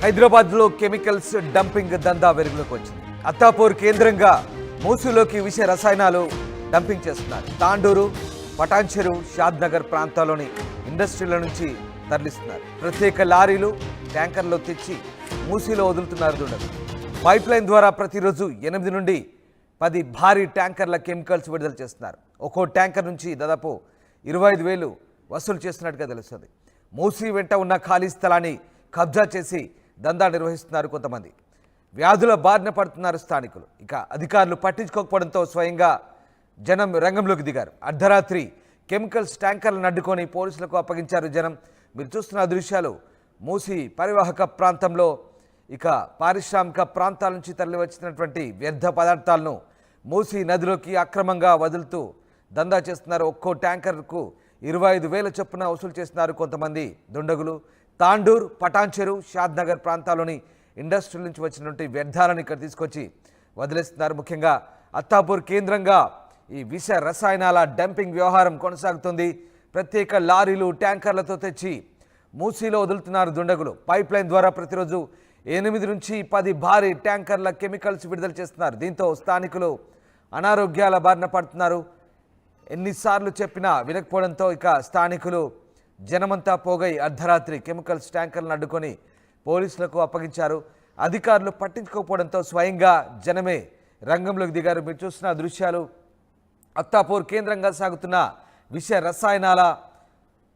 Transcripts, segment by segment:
హైదరాబాద్లో chemicals dumping దందా వెలుగులోకి వచ్చింది. అత్తాపూర్ కేంద్రంగా మూసీలోకి విష రసాయనాలు డంపింగ్ చేస్తున్నారు. తాండూరు, పటాన్చెరు, షాద్ నగర్ ప్రాంతాల్లోని ఇండస్ట్రీల నుంచి తరలిస్తున్నారు. ప్రత్యేక లారీలు, ట్యాంకర్లో తెచ్చి మూసీలో వదులుతున్నారు దుండగులు. పైప్ లైన్ ద్వారా ప్రతిరోజు 8 నుండి 10 భారీ ట్యాంకర్ల కెమికల్స్ విడుదల చేస్తున్నారు. ఒక్కో ట్యాంకర్ నుంచి దాదాపు 25,000 వసూలు చేస్తున్నట్టుగా తెలుస్తుంది. మూసీ వెంట ఉన్న ఖాళీ స్థలాన్ని కబ్జా చేసి దందా నిర్వహిస్తున్నారు కొంతమంది. వ్యాధుల బారిన పడుతున్నారు స్థానికులు. ఇక అధికారులు పట్టించుకోకపోవడంతో స్వయంగా జనం రంగంలోకి దిగారు. అర్ధరాత్రి కెమికల్స్ ట్యాంకర్లను అడ్డుకొని పోలీసులకు అప్పగించారు జనం. మీరు చూస్తున్న దృశ్యాలు మూసీ పరివాహక ప్రాంతంలో ఇక పారిశ్రామిక ప్రాంతాల నుంచి తరలివచ్చినటువంటి వ్యర్థ పదార్థాలను మూసీ నదిలోకి అక్రమంగా వదులుతూ దందా చేస్తున్నారు. ఒక్కో ట్యాంకర్కు 25,000 చొప్పున వసూలు చేస్తున్నారు కొంతమంది దుండగులు. తాండూర్, పటాన్చెరు, షాద్ నగర్ ప్రాంతాల్లోని ఇండస్ట్రీల నుంచి వచ్చినటువంటి వ్యర్థాలను ఇక్కడ తీసుకొచ్చి వదిలేస్తున్నారు. ముఖ్యంగా అత్తాపూర్ కేంద్రంగా ఈ విష రసాయనాల డంపింగ్ వ్యవహారం కొనసాగుతుంది. ప్రత్యేక లారీలు, ట్యాంకర్లతో తెచ్చి మూసీలో వదులుతున్నారు దుండగులు. పైప్ లైన్ ద్వారా ప్రతిరోజు 8 నుంచి 10 భారీ ట్యాంకర్ల కెమికల్స్ విడుదల చేస్తున్నారు. దీంతో స్థానికులు అనారోగ్యాల బారిన పడుతున్నారు. ఎన్నిసార్లు చెప్పినా వినకపోవడంతో ఇక స్థానికులు జనమంతా పోగై అర్ధరాత్రి కెమికల్స్ ట్యాంకర్లను అడ్డుకొని పోలీసులకు అప్పగించారు. అధికారులు పట్టించుకోకపోవడంతో స్వయంగా జనమే రంగంలోకి దిగారు. మీరు చూస్తున్న దృశ్యాలు అత్తాపూర్ కేంద్రంగా సాగుతున్న విష రసాయనాల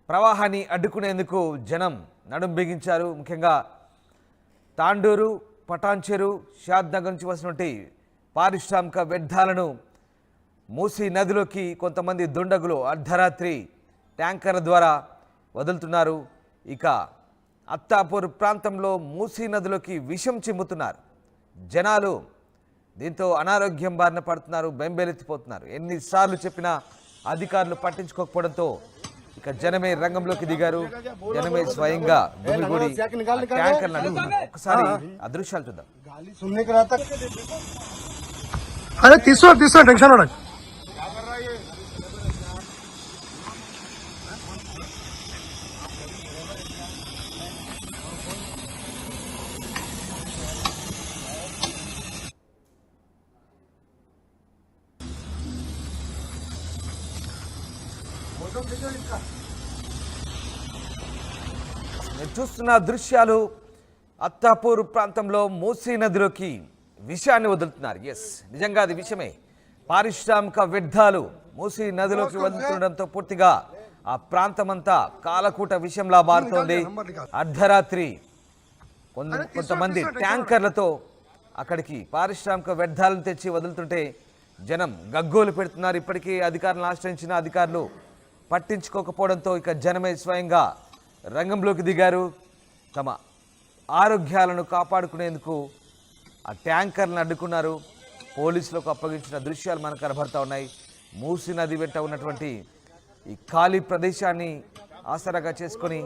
ప్రవాహాన్ని అడ్డుకునేందుకు జనం నడుం బిగించారు. ముఖ్యంగా తాండూరు, పటాన్చెరు, షాద్ నగర్ నుంచి వస్తున్నటువంటి పారిశ్రామిక వ్యర్థాలను మూసీ నదిలోకి కొంతమంది దుండగులు అర్ధరాత్రి ట్యాంకర్ల ద్వారా వదులుతున్నారు. ఇక అత్తాపూర్ ప్రాంతంలో మూసీ నదిలోకి విషం చిమ్ముతున్నారు జనాలు. దీంతో అనారోగ్యం బారిన పడుతున్నారు, బెంబేలెత్తిపోతున్నారు. ఎన్నిసార్లు చెప్పినా అధికారులు పట్టించుకోకపోవడంతో ఇక జనమే రంగంలోకి దిగారు. జనమే స్వయంగా గుమిగూడి ట్యాంకర్లను అడుగుతున్నారు. ఒకసారి ఆ దృశ్యాలు చూద్దాం. అరే తీసుకో టెన్షన్ ఉండదు. మీరు చూస్తున్న దృశ్యాలు అత్తాపూర్ ప్రాంతంలో మూసీ నదిలోకి విషాన్ని వదులుతున్నారు. ఎస్, నిజంగా అది విషమే. పారిశ్రామిక వ్యర్థాలు మూసీ నదిలోకి వదులుతుండడంతో పూర్తిగా ఆ ప్రాంతమంతా కాలకూట విషంలా మారుతోంది. అర్ధరాత్రి కొంతమంది ట్యాంకర్లతో అక్కడికి పారిశ్రామిక వ్యర్థాలను తెచ్చి వదులుతుంటే జనం గగ్గోలు పెడుతున్నారు. ఇప్పటికీ అధికారులను ఆశ్రయించిన అధికారులు పట్టించుకోకపోవడంతో ఇక జనమే స్వయంగా రంగంలోకి దిగారు. తమ ఆరోగ్యాలను కాపాడుకునేందుకు ఆ ట్యాంకర్లను అడ్డుకున్నారు. పోలీసులకు అప్పగించిన దృశ్యాలు మనకు కనబడతా ఉన్నాయి. మూసీ నది వెంట ఉన్నటువంటి ఈ ఖాళీ ప్రదేశాన్ని ఆసరాగా చేసుకొని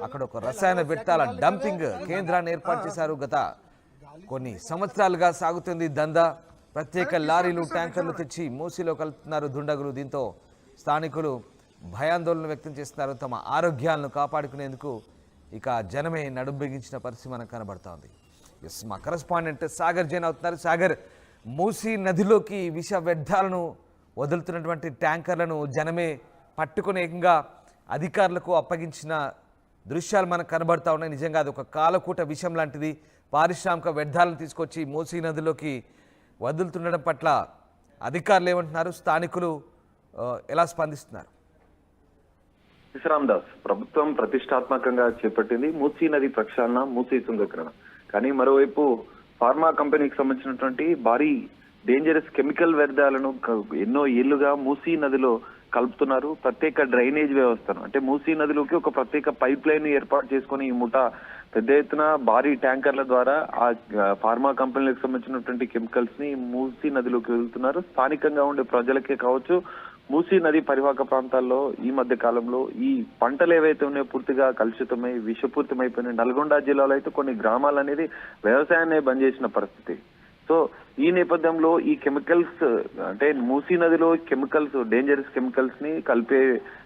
అక్కడ ఒక రసాయన వ్యర్థాల డంపింగ్ కేంద్రాన్ని ఏర్పాటు చేశారు. గత కొన్ని సంవత్సరాలుగా సాగుతుంది దందా. ప్రత్యేక లారీలు, ట్యాంకర్లు తెచ్చి మూసీలో కలుపుతున్నారు దుండగులు. దీంతో స్థానికులు భయాందోళన వ్యక్తం చేస్తున్నారు. తమ ఆరోగ్యాలను కాపాడుకునేందుకు ఇక జనమే నడుం బిగించిన పరిస్థితి మనకు కనబడుతోంది. ఎస్, మా కరెస్పాండెంట్ సాగర్ జైన్ అవుతున్నారు. సాగర్, మూసీ నదిలోకి విష వ్యర్థాలను వదులుతున్నటువంటి ట్యాంకర్లను జనమే పట్టుకుని ఏకంగా అధికారులకు అప్పగించిన దృశ్యాలు మనకు కనబడతా ఉన్నాయి. నిజంగా అది ఒక కాలకూట విషయం లాంటిది. పారిశ్రామిక వ్యర్థాలను తీసుకొచ్చి మూసీ నదిలోకి వదులుతుండడం పట్ల అధికారులు ఏమంటున్నారు, స్థానికులు ఎలా స్పందిస్తున్నారు? రామదాస్, ప్రభుత్వం ప్రతిష్టాత్మకంగా చేపట్టింది మూసీ నది ప్రక్షాళన, మూసీ తుంగకరణ. కానీ మరోవైపు ఫార్మా కంపెనీకి సంబంధించినటువంటి భారీ డేంజరస్ కెమికల్ వ్యర్థాలను ఎన్నో ఏళ్లుగా మూసీ నదిలో కలుపుతున్నారు. ప్రత్యేక డ్రైనేజ్ వ్యవస్థను, అంటే మూసీ నదిలోకి ఒక ప్రత్యేక పైప్ లైన్ ఏర్పాటు చేసుకుని ఈ ముఠా పెద్ద ఎత్తున భారీ ట్యాంకర్ల ద్వారా ఆ ఫార్మా కంపెనీలకు సంబంధించినటువంటి కెమికల్స్ ని మూసీ నదిలోకి వెళ్తున్నారు. స్థానికంగా ఉండే ప్రజలకే కావచ్చు, మూసీ నది పరివాహక ప్రాంతాల్లో ఈ మధ్య కాలంలో ఈ పంటలు ఏవైతే ఉన్నాయో పూర్తిగా కలుషితమై విషపూరితమైపోయినాయి. నల్గొండ జిల్లాలో అయితే కొన్ని గ్రామాలు అనేది వ్యవసాయాన్ని బంద్ చేసిన పరిస్థితి. సో ఈ నేపథ్యంలో ఈ కెమికల్స్ అంటే మూసీ నదిలో కెమికల్స్, డేంజరస్ కెమికల్స్ ని కలిపే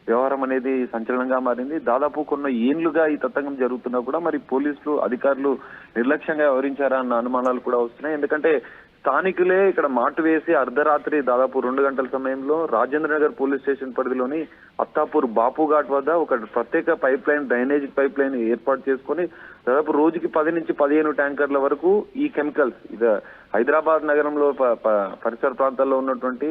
వ్యవహారం అనేది సంచలనంగా మారింది. దాదాపు కొన్ని ఏళ్లుగా ఈ తతంగం జరుగుతున్నా కూడా మరి పోలీసులు అధికారులు నిర్లక్ష్యంగా వ్యవహరించారా అన్న అనుమానాలు కూడా వస్తున్నాయి. ఎందుకంటే స్థానికులే ఇక్కడ మాటు వేసి అర్ధరాత్రి దాదాపు 2 గంటల సమయంలో రాజేంద్ర నగర్ పోలీస్ స్టేషన్ పరిధిలోని అత్తాపూర్ బాపు ఘాట్ వద్ద ఒక ప్రత్యేక pipe line, drainage pipe line ఏర్పాటు చేసుకుని దాదాపు రోజుకి 10 నుంచి 15 ట్యాంకర్ల వరకు ఈ కెమికల్స్ ఇది హైదరాబాద్ నగరంలో పరిసర ప్రాంతాల్లో ఉన్నటువంటి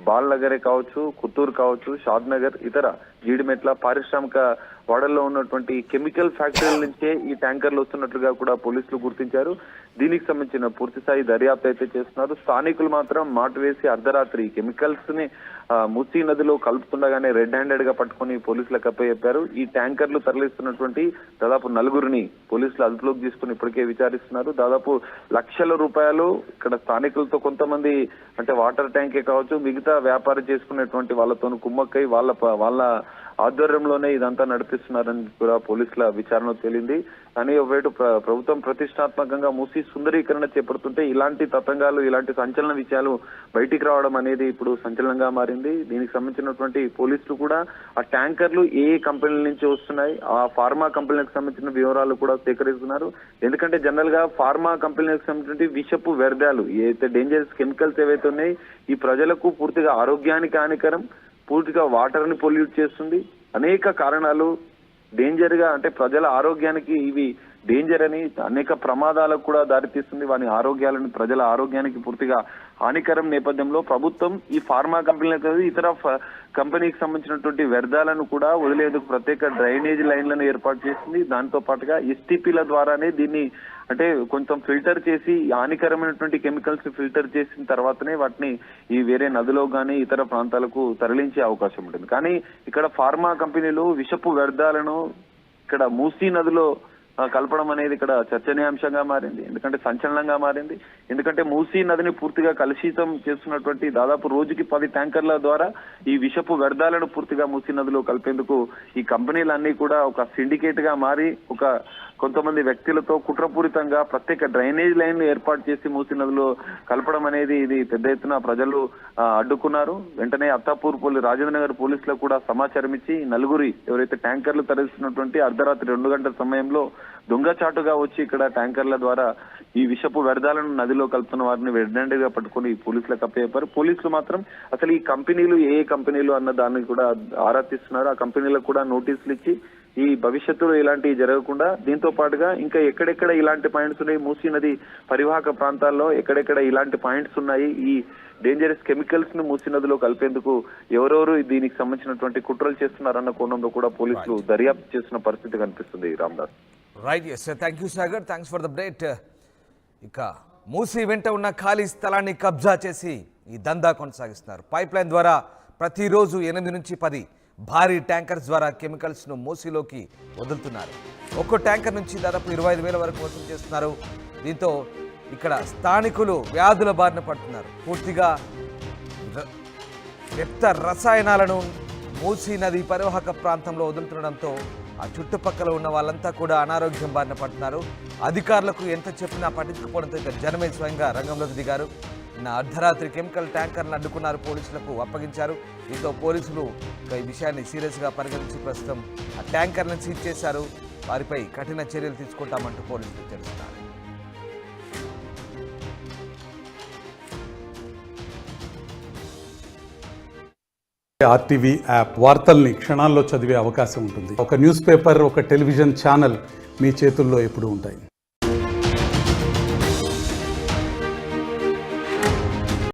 బాల్ నగరే కావచ్చు, కుత్తూరు కావచ్చు, షాద్ నగర్, ఇతర జీడిమెట్ల పారిశ్రామిక వాడల్లో ఉన్నటువంటి కెమికల్ ఫ్యాక్టరీల నుంచే ఈ ట్యాంకర్లు వస్తున్నట్లుగా కూడా పోలీసులు గుర్తించారు. దీనికి సంబంధించిన పూర్తి స్థాయి దర్యాప్తు అయితే చేస్తున్నారు. స్థానికులు మాత్రం మాటు వేసి అర్ధరాత్రి కెమికల్స్ ని మూసీ నదిలో కలుపుతుండగానే రెడ్ హ్యాండెడ్ గా పట్టుకుని పోలీసులకు అప్పచెప్పారు. ఈ ట్యాంకర్లు తరలిస్తున్నటువంటి దాదాపు 4గురిని పోలీసులు అదుపులోకి తీసుకుని ఇప్పటికే విచారిస్తున్నారు. దాదాపు లక్షల రూపాయలు ఇక్కడ స్థానికులతో కొంతమంది అంటే వాటర్ ట్యాంకే కావచ్చు, మిగతా వ్యాపారం చేసుకునేటువంటి వాళ్ళతో కుమ్మక్కై వాళ్ళ ఆధ్వర్యంలోనే ఇదంతా నడిపిస్తున్నారని కూడా పోలీసుల విచారణ తేలింది. కానీ ఒకవేళ ప్రభుత్వం ప్రతిష్టాత్మకంగా మూసీ సుందరీకరణ చేపడుతుంటే ఇలాంటి తతంగాలు, ఇలాంటి సంచలన విషయాలు బయటికి రావడం అనేది ఇప్పుడు సంచలనంగా మారింది. దీనికి సంబంధించినటువంటి పోలీసులు కూడా ఆ ట్యాంకర్లు ఏ కంపెనీల నుంచి వస్తున్నాయి, ఆ ఫార్మా కంపెనీలకు సంబంధించిన వివరాలు కూడా సేకరిస్తున్నారు. ఎందుకంటే జనరల్ గా ఫార్మా కంపెనీలకు సంబంధించిన విషపు వ్యర్థాలు ఏదైతే డేంజరస్ కెమికల్స్ ఏవైతే ఉన్నాయి ఈ ప్రజలకు పూర్తిగా ఆరోగ్యానికి హానికరం, పూర్తిగా వాటర్ ని పొల్యూట్ చేస్తుంది. అనేక కారణాలు డేంజర్ గా అంటే ప్రజల ఆరోగ్యానికి ఇవి డేంజర్ అని అనేక ప్రమాదాలకు కూడా దారితీస్తుంది. వాని ఆరోగ్యాలను ప్రజల ఆరోగ్యానికి పూర్తిగా హానికరం నేపథ్యంలో ప్రభుత్వం ఈ ఫార్మా కంపెనీలకు ఇతర కంపెనీకి సంబంధించినటువంటి వ్యర్థాలను కూడా వదిలేందుకు ప్రత్యేక డ్రైనేజ్ లైన్లను ఏర్పాటు చేసింది. దాంతో పాటుగా ఎస్టీపీల ద్వారానే దీన్ని అంటే కొంచెం ఫిల్టర్ చేసి హానికరమైనటువంటి కెమికల్స్ ఫిల్టర్ చేసిన తర్వాతనే వాటిని ఈ వేరే నదిలో గానీ ఇతర ప్రాంతాలకు తరలించే అవకాశం ఉంటుంది. కానీ ఇక్కడ ఫార్మా కంపెనీలు విషపు వ్యర్థాలను ఇక్కడ మూసీ నదిలో కలపడం అనేది ఇక్కడ చర్చనీయాంశంగా మారింది. ఎందుకంటే సంచలనంగా మారింది. ఎందుకంటే మూసీ నదిని పూర్తిగా కలుషితం చేస్తున్నటువంటి దాదాపు రోజుకి 10 ట్యాంకర్ల ద్వారా ఈ విషపు వ్యర్థాలను పూర్తిగా మూసీ నదిలో కలిపేందుకు ఈ కంపెనీలన్నీ కూడా ఒక సిండికేట్ గా మారి కొంతమంది వ్యక్తులతో కుట్రపూరితంగా ప్రత్యేక డ్రైనేజ్ లైన్ ఏర్పాటు చేసి మూసీ నదిలో కలపడం అనేది ఇది పెద్ద ఎత్తున ప్రజలు అడ్డుకున్నారు. వెంటనే అత్తాపూర్ రాజేంద్ర నగర్ పోలీసులకు కూడా సమాచారం ఇచ్చి 4గురి ఎవరైతే ట్యాంకర్లు తరలిస్తున్నటువంటి అర్ధరాత్రి 2 గంటల సమయంలో దొంగచాటుగా వచ్చి ఇక్కడ ట్యాంకర్ల ద్వారా ఈ విషపు వ్యర్థాలను నదిలో కలుపుతున్న వారిని వెడ్డండిగా పట్టుకుని పోలీసులకు అప్పచెప్పారు. పోలీసులు మాత్రం అసలు ఈ కంపెనీలు ఏ కంపెనీలు అన్న దాన్ని కూడా ఆరా తీస్తున్నారు. ఆ కంపెనీలకు కూడా నోటీసులు ఇచ్చి ఈ భవిష్యత్తులో ఇలాంటివి జరగకుండా దీంతో పాటుగా ఇంకా ఎక్కడెక్కడ ఇలాంటి పాయింట్స్ ఉన్నాయి, మూసీ నది పరివాహక ప్రాంతాల్లో ఎక్కడెక్కడ ఇలాంటి పాయింట్స్ ఉన్నాయి, ఈ డేంజరస్ కెమికల్స్ ను మూసీ నదిలో కలిపేందుకు ఎవరెవరు దీనికి సంబంధించినటువంటి కుట్రలు చేస్తున్నారన్న కోణంలో కూడా పోలీసులు దర్యాప్తు చేస్తున్న పరిస్థితి కనిపిస్తుంది. Ramdas. Right, yes, thank you Sagar, thanks for the update. ఇక మూసీ వెంట ఉన్న ఖాళీ స్థలాన్ని కబ్జా చేసి ఈ దందా కొనసాగిస్తున్నారు. పైప్ లైన్ ద్వారా ప్రతిరోజు 8 నుంచి 10 భారీ ట్యాంకర్స్ ద్వారా కెమికల్స్ను మూసీలోకి వదులుతున్నారు. ఒక్కో ట్యాంకర్ నుంచి దాదాపు 25,000 వరకు వసూలు చేస్తున్నారు. దీంతో ఇక్కడ స్థానికులు వ్యాధుల బారిన పడుతున్నారు. పూర్తిగా వ్యర్థ రసాయనాలను మూసీ నది పరివాహక ప్రాంతంలో వదులుతుండడంతో ఆ చుట్టుపక్కల ఉన్న వాళ్ళంతా కూడా అనారోగ్యం బారిన పడుతున్నారు. అధికారులకు ఎంత చెప్పినా పట్టించుకోవడంతో ఇక జనమే స్వయంగా రంగంలోకి దిగారు. అర్ధరాత్రి కెమికల్ ట్యాంకర్లను అడ్డుకున్నారు, పోలీసులకు అప్పగించారు. దీంతో పోలీసులు ఈ విషయాన్ని సీరియస్గా పరిగణించి ప్రస్తుతం ఆ ట్యాంకర్లను సీజ్ చేశారు. వారిపై కఠిన చర్యలు తీసుకుంటామంటూ పోలీసులు తెలుస్తున్నారు. ఆర్టీవీ యాప్ వార్తల్ని క్షణాల్లో చదివే అవకాశం ఉంటుంది. ఒక న్యూస్ పేపర్, ఒక టెలివిజన్ ఛానల్ మీ చేతుల్లో ఎప్పుడూ ఉంటాయి.